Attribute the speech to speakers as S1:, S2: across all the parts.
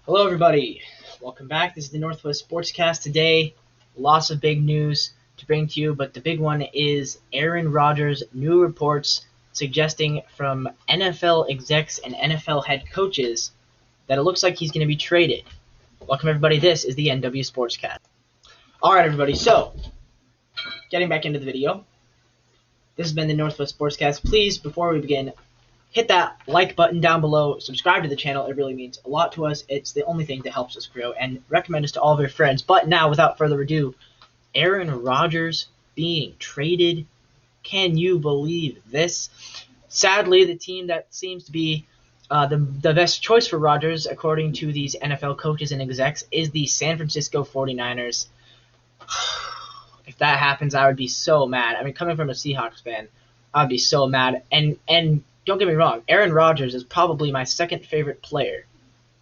S1: Hello, everybody. Welcome back. This is the Northwest Sportscast. Today, lots of big news to bring to you, but the big one is Aaron Rodgers' new reports suggesting from NFL execs and NFL head coaches that it looks like he's going to be traded. Welcome, everybody. This is the NW Sportscast. All right, everybody. So, getting back into the video, this has been the Northwest Sportscast. Please, before we begin, hit that like button down below. Subscribe to the channel. It really means a lot to us. It's the only thing that helps us grow. And recommend us to all of your friends. But now, without further ado, Aaron Rodgers being traded. Can you believe this? Sadly, the team that seems to be the best choice for Rodgers, according to these NFL coaches and execs, is the San Francisco 49ers. If that happens, I would be so mad. I mean, coming from a Seahawks fan, I'd be so mad. And don't get me wrong, Aaron Rodgers is probably my second favorite player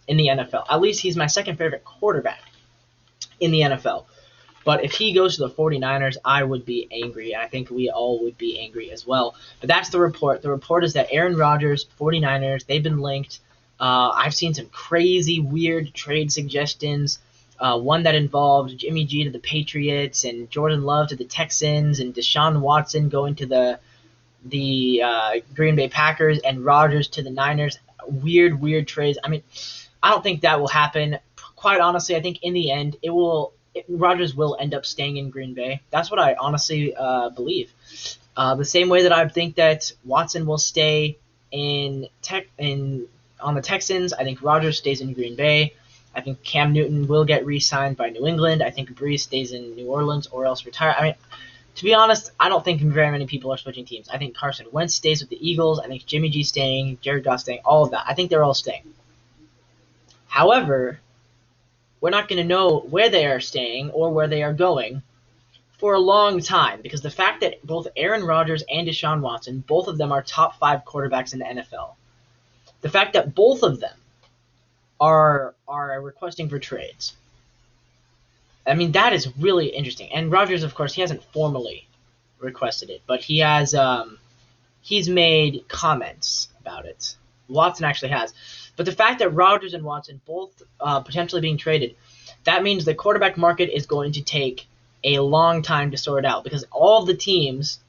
S1: in the NFL. At least he's my second favorite quarterback in the NFL. But if he goes to the 49ers, I would be angry. I think we all would be angry as well. But that's the report. The report is that Aaron Rodgers, 49ers, they've been linked. I've seen some crazy, weird trade suggestions. One that involved Jimmy G to the Patriots and Jordan Love to the Texans and Deshaun Watson going to the Green Bay Packers and Rodgers to the Niners. Weird trades. I mean, I don't think that will happen. Quite honestly, I think in the end Rodgers will end up staying in Green Bay. That's what I honestly believe. The same way that I think that Watson will stay on the Texans, I think Rodgers stays in Green Bay. I think Cam Newton will get re-signed by New England. I think Brees stays in New Orleans or else retire. I mean, to be honest, I don't think very many people are switching teams. I think Carson Wentz stays with the Eagles. I think Jimmy G staying, Jared Goff staying, all of that. I think they're all staying. However, we're not going to know where they are staying or where they are going for a long time, because the fact that both Aaron Rodgers and Deshaun Watson, both of them are top 5 quarterbacks in the NFL, the fact that both of them are requesting for trades, I mean, that is really interesting. And Rodgers, of course, he hasn't formally requested it, but he has he's made comments about it. Watson actually has. But the fact that Rodgers and Watson both potentially being traded, that means the quarterback market is going to take a long time to sort out, because all the teams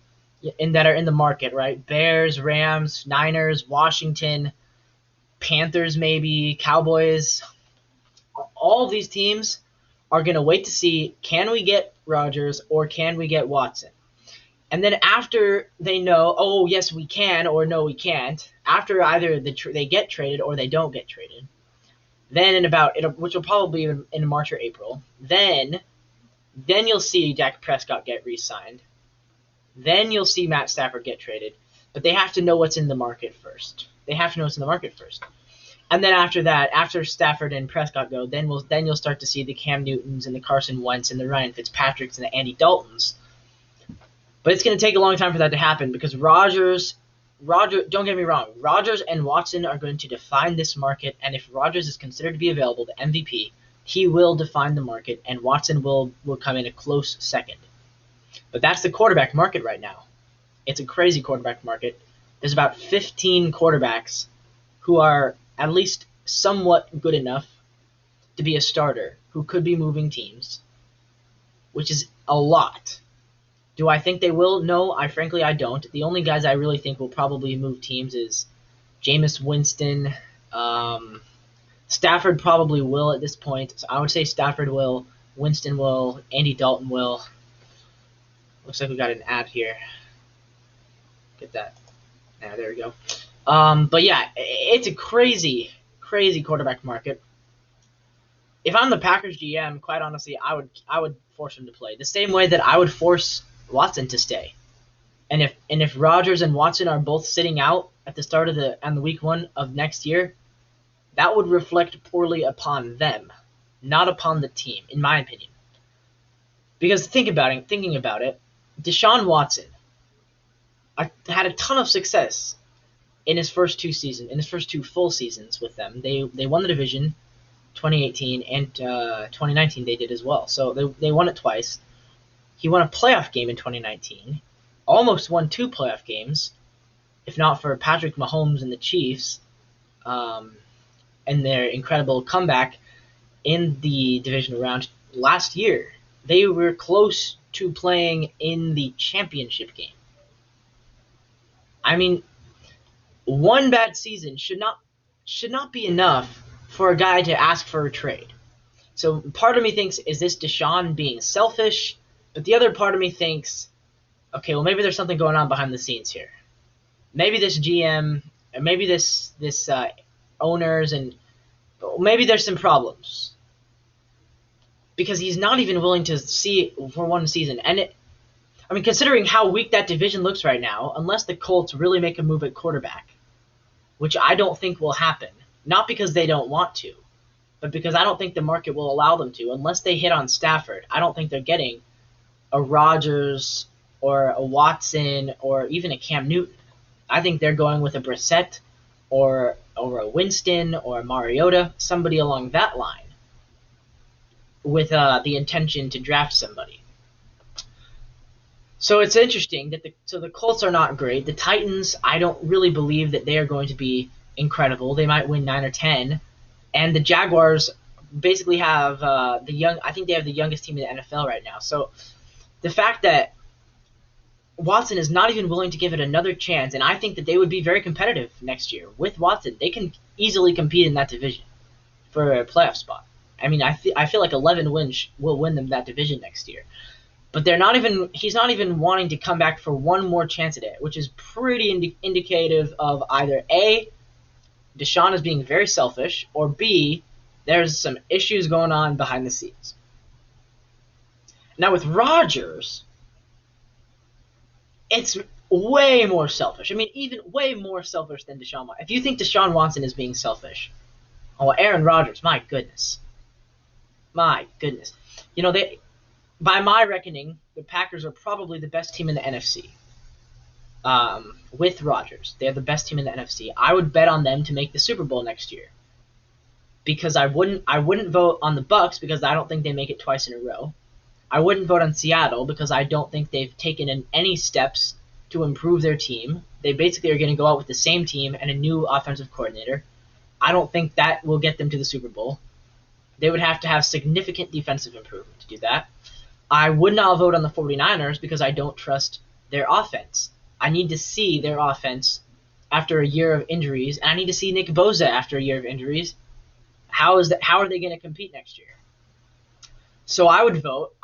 S1: that are in the market, right? Bears, Rams, Niners, Washington, Panthers maybe, Cowboys, all of these teams are going to wait to see, can we get Rodgers or can we get Watson? And then after they know, oh, yes, we can, or no, we can't, after either they get traded or they don't get traded, then which will probably be in March or April, then you'll see Dak Prescott get re-signed. Then you'll see Matt Stafford get traded. But they have to know what's in the market first. And then after that, after Stafford and Prescott go, then you'll start to see the Cam Newtons and the Carson Wentz and the Ryan Fitzpatricks and the Andy Daltons. But it's going to take a long time for that to happen, because Rodgers, don't get me wrong, Rodgers and Watson are going to define this market, and if Rodgers is considered to be available, the MVP, he will define the market, and Watson will come in a close second. But that's the quarterback market right now. It's a crazy quarterback market. There's about 15 quarterbacks who are at least somewhat good enough to be a starter, who could be moving teams, which is a lot. Do I think they will? No, frankly I don't. The only guys I really think will probably move teams is Jameis Winston. Stafford probably will at this point. So I would say Stafford will, Winston will, Andy Dalton will. Looks like we got an ad here. Get that. Yeah, there we go. But yeah, it's a crazy quarterback market. If I'm the Packers GM, quite honestly, I would force him to play the same way that I would force Watson to stay. And if Rodgers and Watson are both sitting out at the start of the week 1 of next year, that would reflect poorly upon them, not upon the team, in my opinion. Because thinking about it, Deshaun Watson had a ton of success in his first 2 full seasons with them. They won the division 2018 and 2019 they did as well. So they won it twice. He won a playoff game in 2019, almost won 2 playoff games, if not for Patrick Mahomes and the Chiefs. and their incredible comeback in the divisional round last year. They were close to playing in the championship game. I mean, one bad season should not be enough for a guy to ask for a trade. So part of me thinks, is this Deshaun being selfish? But the other part of me thinks, okay, well, maybe there's something going on behind the scenes here. Maybe this GM, or maybe this owners, and maybe there's some problems. Because he's not even willing to see for one season. And considering how weak that division looks right now, unless the Colts really make a move at quarterback, which I don't think will happen, not because they don't want to, but because I don't think the market will allow them to, unless they hit on Stafford. I don't think they're getting a Rodgers or a Watson or even a Cam Newton. I think they're going with a Brissett or a Winston or a Mariota, somebody along that line, with the intention to draft somebody. So it's interesting that the Colts are not great. The Titans, I don't really believe that they are going to be incredible. They might win 9 or 10. And the Jaguars basically have I think they have the youngest team in the NFL right now. So the fact that Watson is not even willing to give it another chance, and I think that they would be very competitive next year. With Watson, they can easily compete in that division for a playoff spot. I feel like 11 wins will win them that division next year. But he's not even wanting to come back for one more chance at it, which is pretty indicative of either A, Deshaun is being very selfish, or B, there's some issues going on behind the scenes. Now with Rodgers, it's way more selfish. Even way more selfish than Deshaun Watson. If you think Deshaun Watson is being selfish, Aaron Rodgers, my goodness. My goodness. By my reckoning, the Packers are probably the best team in the NFC. With Rodgers, they have the best team in the NFC. I would bet on them to make the Super Bowl next year. Because I wouldn't vote on the Bucs because I don't think they make it twice in a row. I wouldn't vote on Seattle because I don't think they've taken any steps to improve their team. They basically are going to go out with the same team and a new offensive coordinator. I don't think that will get them to the Super Bowl. They would have to have significant defensive improvement to do that. I would not vote on the 49ers because I don't trust their offense. I need to see their offense after a year of injuries, and I need to see Nick Bosa after a year of injuries. How are they going to compete next year? So I would vote.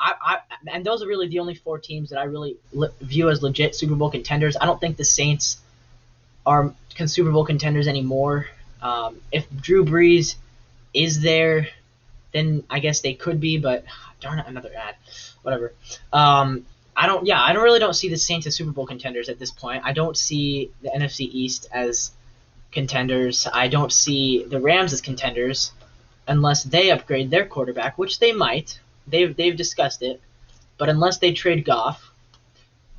S1: And those are really the only 4 teams that I really view as legit Super Bowl contenders. I don't think the Saints are Super Bowl contenders anymore. If Drew Brees is there, then I guess they could be, but darn it, another ad. Whatever. I don't see the Saints as Super Bowl contenders at this point. I don't see the NFC East as contenders. I don't see the Rams as contenders unless they upgrade their quarterback, which they might. They've discussed it, but unless they trade Goff,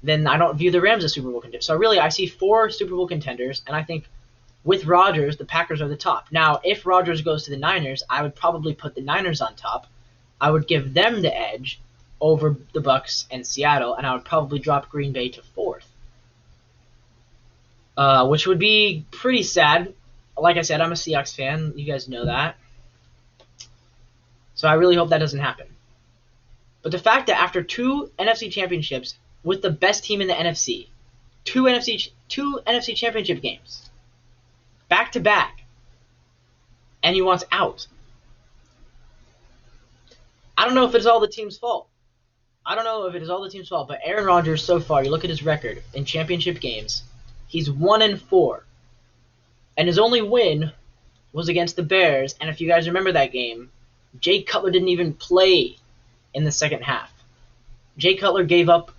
S1: then I don't view the Rams as Super Bowl contenders. So really, I see 4 Super Bowl contenders, and I think with Rodgers, the Packers are the top. Now, if Rodgers goes to the Niners, I would probably put the Niners on top. I would give them the edge over the Bucs and Seattle, and I would probably drop Green Bay to 4th, which would be pretty sad. Like I said, I'm a Seahawks fan. You guys know that. So I really hope that doesn't happen. But the fact that after 2 NFC championships with the best team in the NFC, 2 NFC championship games, back to back, and he wants out. I don't know if it's all the team's fault. But Aaron Rodgers so far, you look at his record in championship games, he's 1-4. And his only win was against the Bears, and if you guys remember that game, Jay Cutler didn't even play in the second half. Jay Cutler gave up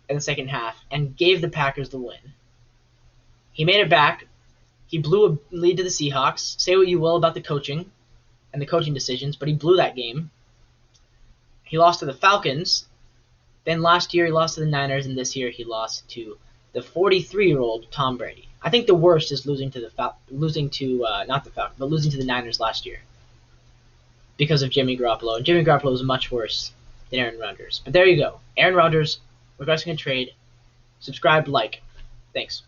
S1: in the second half and gave the Packers the win. He made it back. He blew a lead to the Seahawks. Say what you will about the coaching and the coaching decisions, but he blew that game. He lost to the Falcons. Then last year he lost to the Niners, and this year he lost to the 43-year-old Tom Brady. I think the worst is losing to the Niners last year because of Jimmy Garoppolo. And Jimmy Garoppolo is much worse than Aaron Rodgers. But there you go. Aaron Rodgers, requesting a trade. Subscribe, like. Thanks.